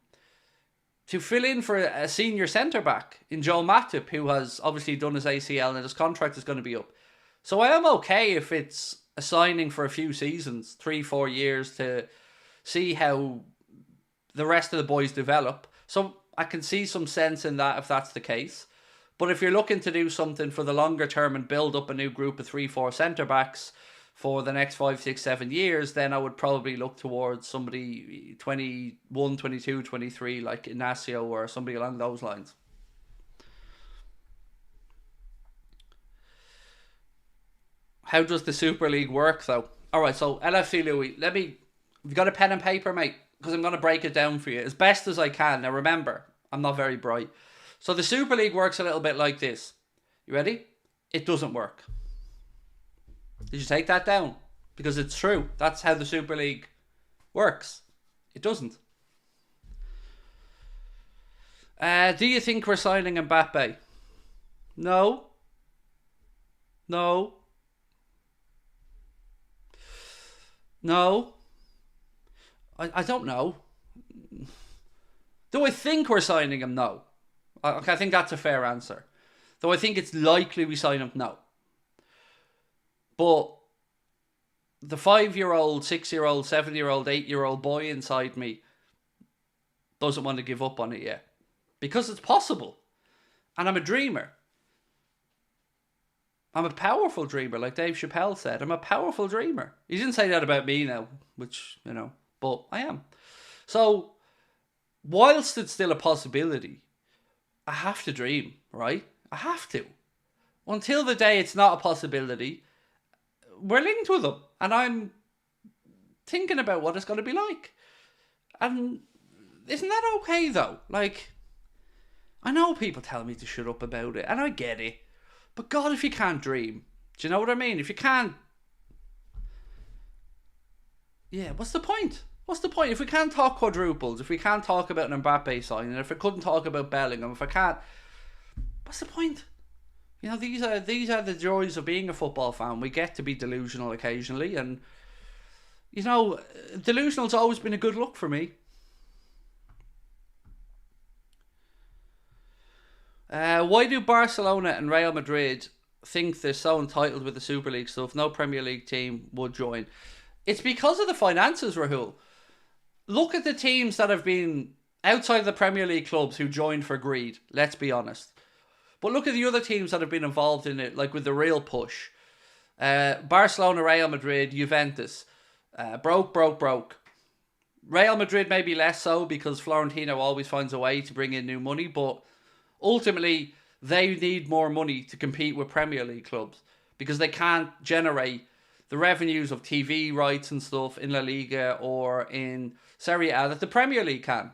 [SPEAKER 1] fill in for a senior centre-back in Joel Matip, who has obviously done his ACL and his contract is going to be up. So I am okay if it's a signing for a few seasons, 3-4 years, to see how the rest of the boys develop. So I can see some sense in that if that's the case. But if you're looking to do something for the longer term and build up a new group of 3-4 centre-backs for the next 5, 6, 7 years, then I would probably look towards somebody 21, 22, 23, like Inacio or somebody along those lines. How does the Super League work, though? All right, so LFC Louis, you've got a pen and paper, mate, because I'm going to break it down for you as best as I can. Now, remember, I'm not very bright. So the Super League works a little bit like this. You ready? It doesn't work. Did you take that down? Because it's true. That's how the Super League works. It doesn't. Do you think we're signing Mbappe? No. No. No. I don't know. Do I think we're signing him? No. Okay, I think that's a fair answer. Though I think it's likely we sign him? No. But the 5-year-old, 6-year-old, 7-year-old, 8-year-old boy inside me doesn't want to give up on it yet. Because it's possible. And I'm a dreamer. I'm a powerful dreamer, like Dave Chappelle said. I'm a powerful dreamer. He didn't say that about me now, which, but I am. So, whilst it's still a possibility, I have to dream, right? I have to. Until the day it's not a possibility, we're linked with them. And I'm thinking about what it's going to be like. And isn't that okay, though? Like, I know people tell me to shut up about it, and I get it. But God, if you can't dream, do you know what I mean? If you can't, yeah, what's the point? What's the point? If we can't talk quadruples, if we can't talk about an Mbappe signing, if we couldn't talk about Bellingham, if I can't, what's the point? These are the joys of being a football fan. We get to be delusional occasionally, and delusional's always been a good look for me. Why do Barcelona and Real Madrid think they're so entitled with the Super League stuff? No Premier League team would join. It's because of the finances, Rahul. Look at the teams that have been outside the Premier League clubs who joined for greed, let's be honest. But look at the other teams that have been involved in it, like with the real push. Barcelona, Real Madrid, Juventus. Broke. Real Madrid maybe less so because Florentino always finds a way to bring in new money, but ultimately they need more money to compete with Premier League clubs because they can't generate the revenues of TV rights and stuff in La Liga or in Serie A that the Premier League can.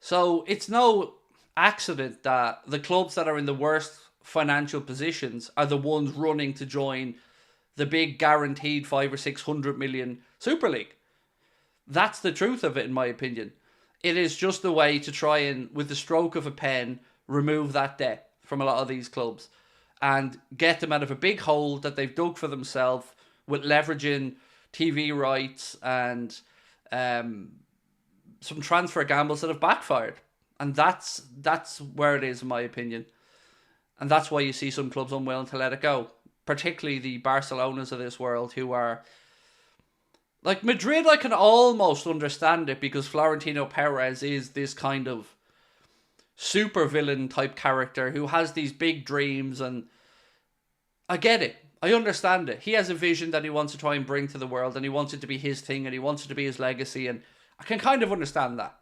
[SPEAKER 1] So it's no accident that the clubs that are in the worst financial positions are the ones running to join the big guaranteed 500 or 600 million Super League. That's the truth of it, in my opinion. It is just a way to try and, with the stroke of a pen, remove that debt from a lot of these clubs and get them out of a big hole that they've dug for themselves with leveraging TV rights and some transfer gambles that have backfired. And that's where it is, in my opinion. And that's why you see some clubs unwilling to let it go. Particularly the Barcelonas of this world who are... Like Madrid, I can almost understand it because Florentino Perez is this kind of super villain type character who has these big dreams, and I get it. I understand it. He has a vision that he wants to try and bring to the world, and he wants it to be his thing, and he wants it to be his legacy, and I can kind of understand that.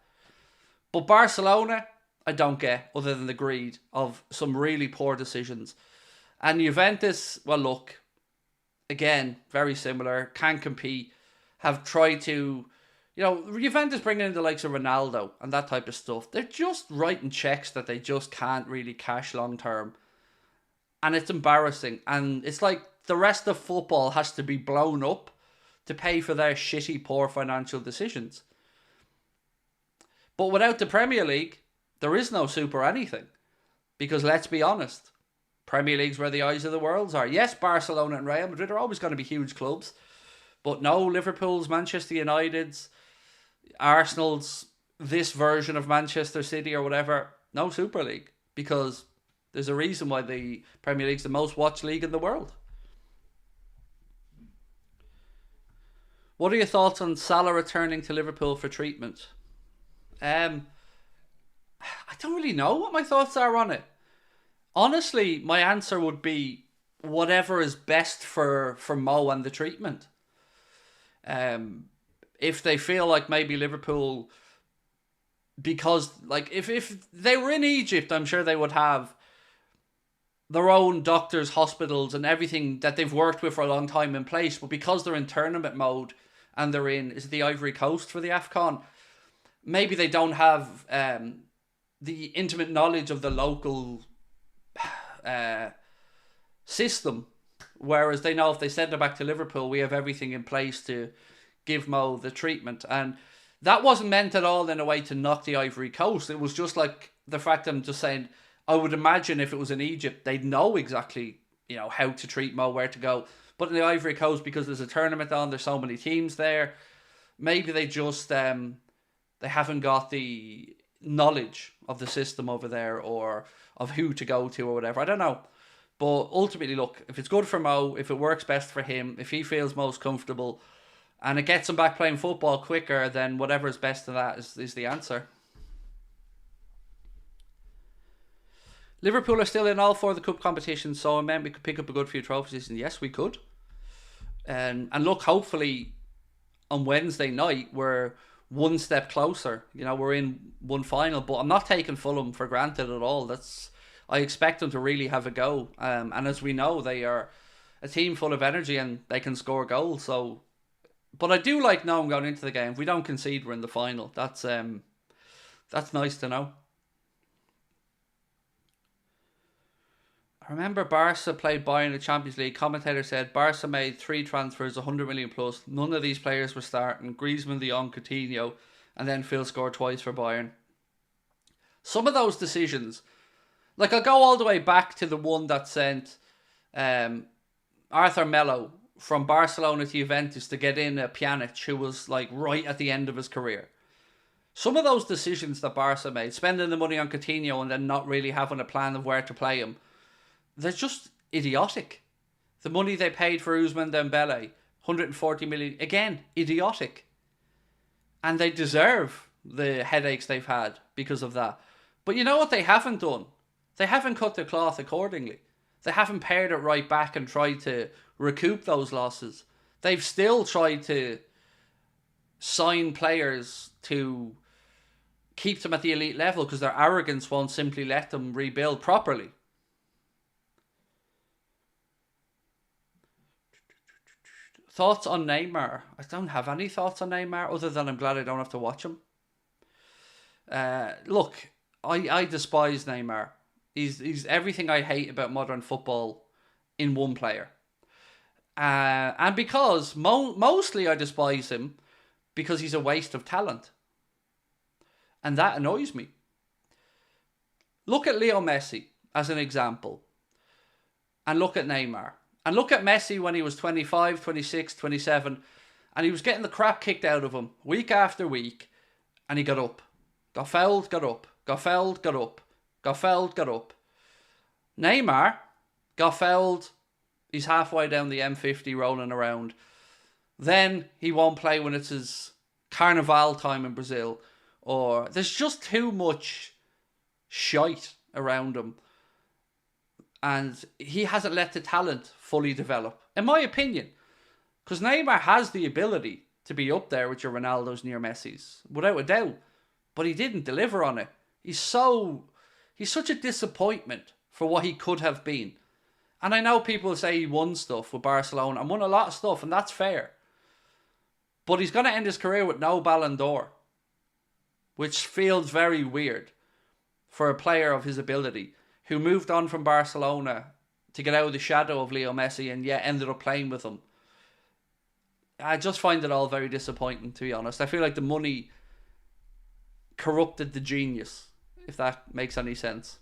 [SPEAKER 1] But Barcelona, I don't get, other than the greed of some really poor decisions. And Juventus, well, look, again, very similar, can't compete, have tried to, Juventus bringing in the likes of Ronaldo and that type of stuff. They're just writing checks that they just can't really cash long term. And it's embarrassing. And it's like the rest of football has to be blown up to pay for their shitty, poor financial decisions. But without the Premier League, there is no super anything. Because let's be honest, Premier League's where the eyes of the world are. Yes, Barcelona and Real Madrid are always going to be huge clubs. But no, Liverpool's, Manchester United's, Arsenal's, this version of Manchester City or whatever, no Super League. Because there's a reason why the Premier League's the most watched league in the world. What are your thoughts on Salah returning to Liverpool for treatment? I don't really know what my thoughts are on it. Honestly, my answer would be whatever is best for Mo and the treatment. If they feel like maybe Liverpool, because like if they were in Egypt, I'm sure they would have their own doctors, hospitals and everything that they've worked with for a long time in place. But because they're in tournament mode and they're in, is it the Ivory Coast for the AFCON? Maybe they don't have the intimate knowledge of the local system. Whereas they know if they send it back to Liverpool, we have everything in place to give Mo the treatment. And that wasn't meant at all in a way to knock the Ivory Coast. It was just like the fact I'm just saying, I would imagine if it was in Egypt, they'd know exactly, how to treat Mo, where to go. But in the Ivory Coast, because there's a tournament on, there's so many teams there, maybe they just, they haven't got the knowledge of the system over there or of who to go to or whatever. I don't know. But ultimately, look, if it's good for Mo, if it works best for him, if he feels most comfortable, and it gets him back playing football quicker, then whatever is best to that is the answer. Liverpool are still in all four of the cup competitions, so it meant we could pick up a good few trophies. And yes, we could. And look, hopefully on Wednesday night we're one step closer. You know, we're in one final, but I'm not taking Fulham for granted at all. I expect them to really have a go. And as we know, they are a team full of energy and they can score goals. So, but I do like knowing going into the game, if we don't concede, we're in the final. That's nice to know. I remember Barca played Bayern in the Champions League. Commentator said Barca made 3 transfers, 100 million plus. None of these players were starting. Griezmann, De Jong, Coutinho, and then Phil scored twice for Bayern. Some of those decisions, like I'll go all the way back to the one that sent Arthur Melo from Barcelona to Juventus to get in Pjanic, who was like right at the end of his career. Some of those decisions that Barca made, spending the money on Coutinho and then not really having a plan of where to play him, they're just idiotic. The money they paid for Ousmane Dembele, 140 million, again, idiotic. And they deserve the headaches they've had because of that. But you know what they haven't done? They haven't cut the cloth accordingly. They haven't pared it right back and tried to recoup those losses. They've still tried to sign players to keep them at the elite level because their arrogance won't simply let them rebuild properly. Thoughts on Neymar? I don't have any thoughts on Neymar other than I'm glad I don't have to watch him. Look, I despise Neymar. He's everything I hate about modern football in one player. And because, mostly I despise him because he's a waste of talent. And that annoys me. Look at Leo Messi as an example. And look at Neymar. And look at Messi when he was 25, 26, 27. And he was getting the crap kicked out of him week after week. And he got up. Got fouled, got up. Got fouled, got up. Got fouled, got up. Neymar got fouled. He's halfway down the M50 rolling around. Then he won't play when it's his Carnival time in Brazil. Or there's just too much shite around him. And he hasn't let the talent fully develop, in my opinion. Because Neymar has the ability to be up there with your Ronaldos and your Messis, without a doubt. But he didn't deliver on it. He's such a disappointment for what he could have been. And I know people say he won stuff with Barcelona and won a lot of stuff, and that's fair. But he's going to end his career with no Ballon d'Or, which feels very weird for a player of his ability who moved on from Barcelona to get out of the shadow of Leo Messi and yet ended up playing with him. I just find it all very disappointing, to be honest. I feel like the money corrupted the genius, if that makes any sense.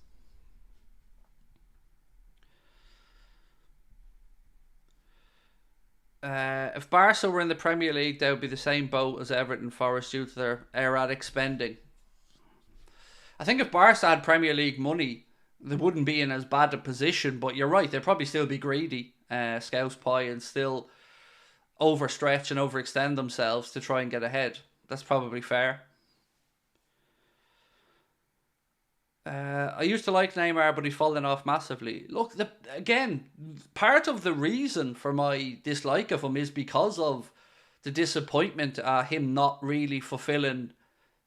[SPEAKER 1] If Barca were in the Premier League, they would be the same boat as Everton, Forest due to their erratic spending. I think if Barca had Premier League money, they wouldn't be in as bad a position, but you're right, they'd probably still be greedy, scouse pie, and still overstretch and overextend themselves to try and get ahead. That's probably fair. I used to like Neymar, but he's fallen off massively. Look, again, part of the reason for my dislike of him is because of the disappointment at him not really fulfilling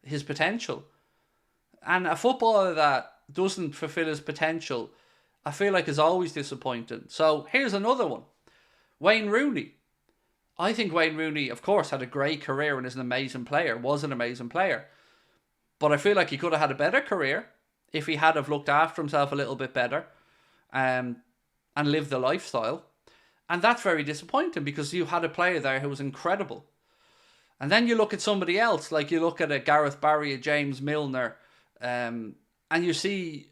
[SPEAKER 1] his potential. And a footballer that doesn't fulfill his potential, I feel like is always disappointing. So here's another one. Wayne Rooney. I think Wayne Rooney, of course, had a great career and is an amazing player, was an amazing player. But I feel like he could have had a better career if he had have looked after himself a little bit better and lived the lifestyle. And that's very disappointing because you had a player there who was incredible. And then you look at somebody else, like you look at a Gareth Barry, a James Milner, and you see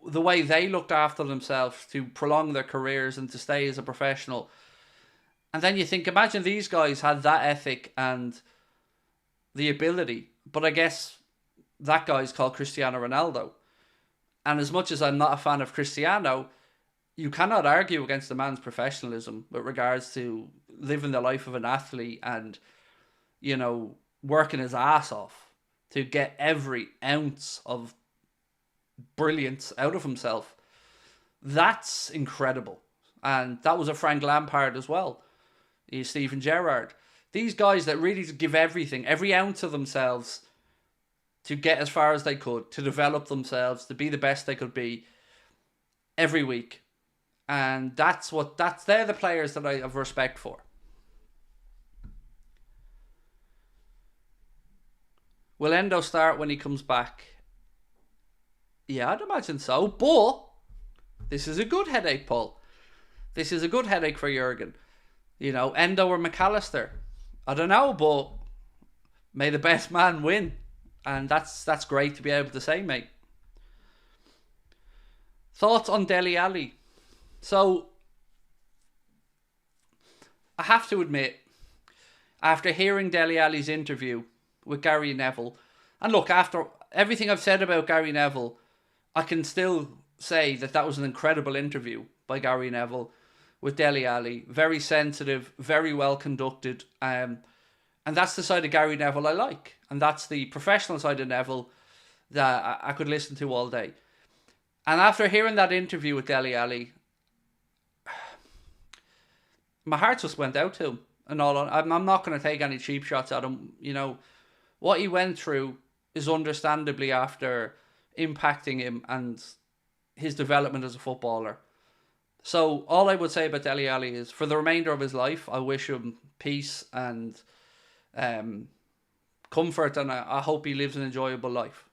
[SPEAKER 1] the way they looked after themselves to prolong their careers and to stay as a professional. And then you think, imagine these guys had that ethic and the ability. But I guess that guy's called Cristiano Ronaldo. And as much as I'm not a fan of Cristiano, you cannot argue against the man's professionalism with regards to living the life of an athlete and, you know, working his ass off to get every ounce of brilliance out of himself. That's incredible. And that was a Frank Lampard as well. Steven Gerrard. These guys that really give everything, every ounce of themselves to get as far as they could, to develop themselves, to be the best they could be every week. And they're the players that I have respect for. Will Endo start when he comes back? Yeah, I'd imagine so. But this is a good headache, Paul. This is a good headache for Jurgen. You know, Endo or McAllister. I don't know, but may the best man win. And that's great to be able to say, mate. Thoughts on Dele Alli? So, I have to admit, after hearing Dele Alli's interview with Gary Neville, and look, after everything I've said about Gary Neville, I can still say that was an incredible interview by Gary Neville with Dele Alli. Very sensitive, very well conducted, and that's the side of Gary Neville I like, and that's the professional side of Neville that I could listen to all day. And after hearing that interview with Dele Alli, my heart just went out to him. And I'm not going to take any cheap shots at him. You know, what he went through is understandably after impacting him and his development as a footballer. So all I would say about Dele Alli is, for the remainder of his life, I wish him peace and comfort, and I hope he lives an enjoyable life.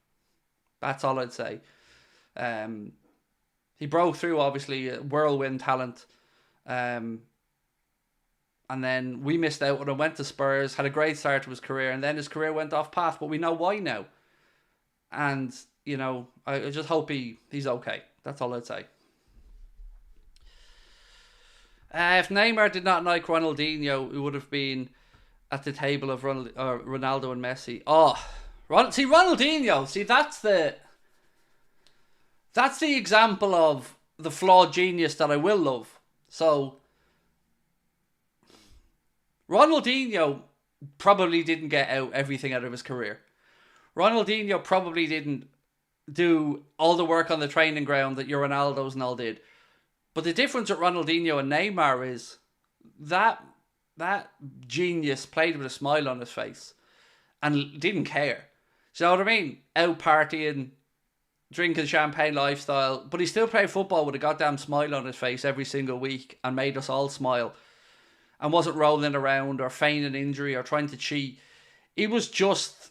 [SPEAKER 1] That's all I'd say. He broke through, obviously, whirlwind talent. And then we missed out when he went to Spurs, had a great start to his career, and then his career went off path, but we know why now. And, you know, I just hope he's okay. That's all I'd say. If Neymar did not like Ronaldinho, he would have been at the table of Ronaldo and Messi. Ronaldinho, that's the example of the flawed genius that I will love. So, Ronaldinho probably didn't get everything out of his career. Ronaldinho probably didn't do all the work on the training ground that your Ronaldos and all did. But the difference with Ronaldinho and Neymar is that genius played with a smile on his face and didn't care. Do you know what I mean? Out partying, drinking champagne lifestyle, but he still played football with a goddamn smile on his face every single week and made us all smile. And wasn't rolling around or feigning injury or trying to cheat. He was just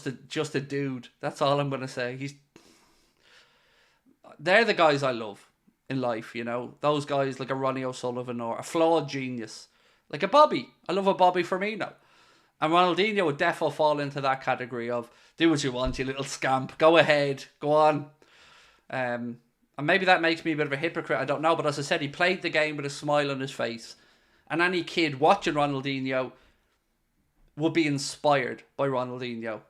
[SPEAKER 1] a dude. That's all I'm going to say. They're the guys I love in life, you know. Those guys like a Ronnie O'Sullivan or a flawed genius. Like a Bobby. I love a Bobby Firmino. And Ronaldinho would definitely fall into that category of, do what you want, you little scamp. Go ahead. Go on. And maybe that makes me a bit of a hypocrite, I don't know. But as I said, he played the game with a smile on his face. And any kid watching Ronaldinho would be inspired by Ronaldinho.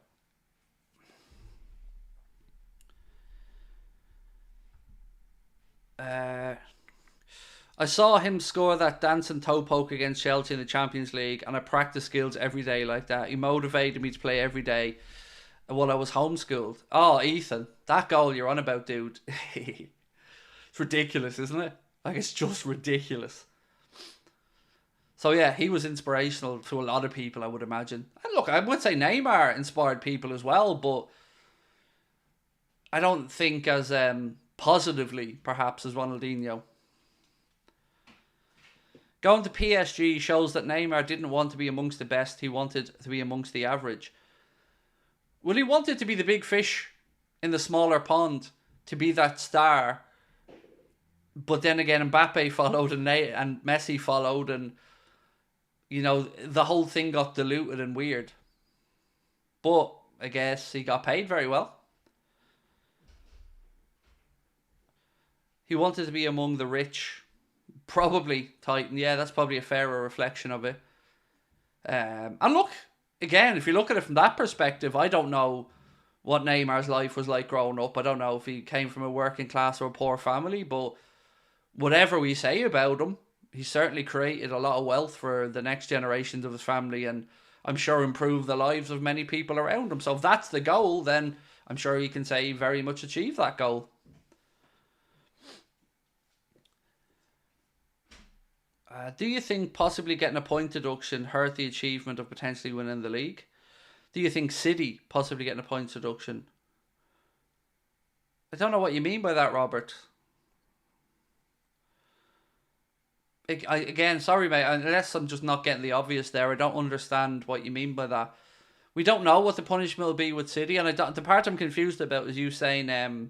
[SPEAKER 1] I saw him score that dancing toe poke against Chelsea in the Champions League, and I practice skills every day like that. He motivated me to play every day while I was homeschooled. Oh, Ethan, that goal you're on about, dude. It's ridiculous, isn't it? Like, it's just ridiculous. So yeah, he was inspirational to a lot of people, I would imagine. And look, I would say Neymar inspired people as well, but I don't think as positively, perhaps, as Ronaldinho. Going to PSG shows that Neymar didn't want to be amongst the best. He wanted to be amongst the average. Well, he wanted to be the big fish in the smaller pond, to be that star. But then again, Mbappe followed and Messi followed, and you know, the whole thing got diluted and weird. But I guess he got paid very well. He wanted to be among the rich. Probably Titan. Yeah, that's probably a fairer reflection of it. And look, again, if you look at it from that perspective, I don't know what Neymar's life was like growing up. I don't know if he came from a working class or a poor family, but whatever we say about him, he certainly created a lot of wealth for the next generations of his family, and I'm sure improved the lives of many people around him. So if that's the goal, then I'm sure he can say he very much achieved that goal. Do you think possibly getting a point deduction hurt the achievement of potentially winning the league? Do you think City possibly getting a point deduction? I don't know what you mean by that, Robert. Again, sorry, mate. Unless I'm just not getting the obvious there, I don't understand what you mean by that. We don't know what the punishment will be with City, and the part I'm confused about is you saying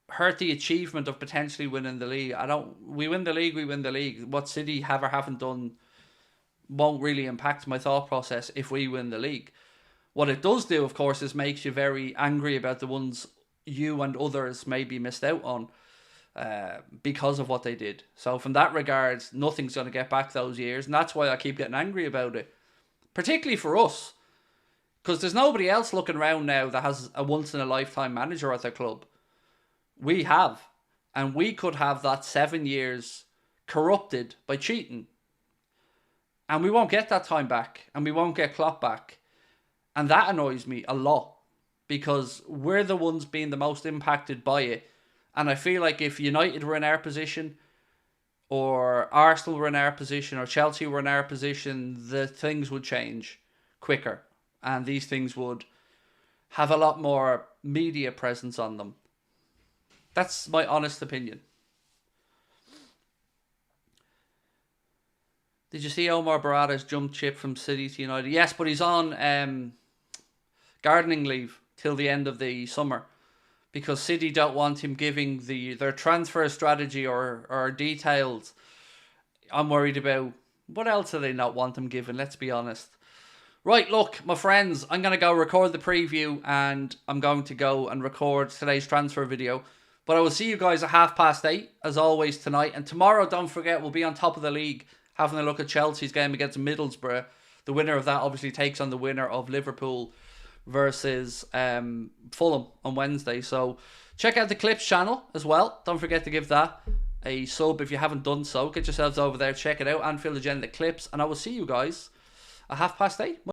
[SPEAKER 1] hurt the achievement of potentially winning the league. We win the league, we win the league. What City have or haven't done won't really impact my thought process if we win the league. What it does do, of course, is makes you very angry about the ones you and others maybe missed out on because of what they did. So from that regard, nothing's going to get back those years, and that's why I keep getting angry about it. Particularly for us, because there's nobody else looking around now that has a once-in-a-lifetime manager at their club. We have. And we could have that 7 years corrupted by cheating. And we won't get that time back. And we won't get Klopp back. And that annoys me a lot. Because we're the ones being the most impacted by it. And I feel like if United were in our position, or Arsenal were in our position, or Chelsea were in our position, the things would change quicker. And these things would have a lot more media presence on them. That's my honest opinion. Did you see Omar Barada's jump chip from City to United? Yes, but he's on gardening leave till the end of the summer. Because City don't want him giving their transfer strategy or details. I'm worried about what else do they not want him given, let's be honest. Right, look, my friends, I'm going to go record the preview and I'm going to go and record today's transfer video. But I will see you guys at 8:30, as always, tonight. And tomorrow, don't forget, we'll be on top of the league, having a look at Chelsea's game against Middlesbrough. The winner of that obviously takes on the winner of Liverpool versus Fulham on Wednesday. So check out the Clips channel as well. Don't forget to give that a sub if you haven't done so. Get yourselves over there, check it out. Anfield Agenda Clips. And I will see you guys at 8:30.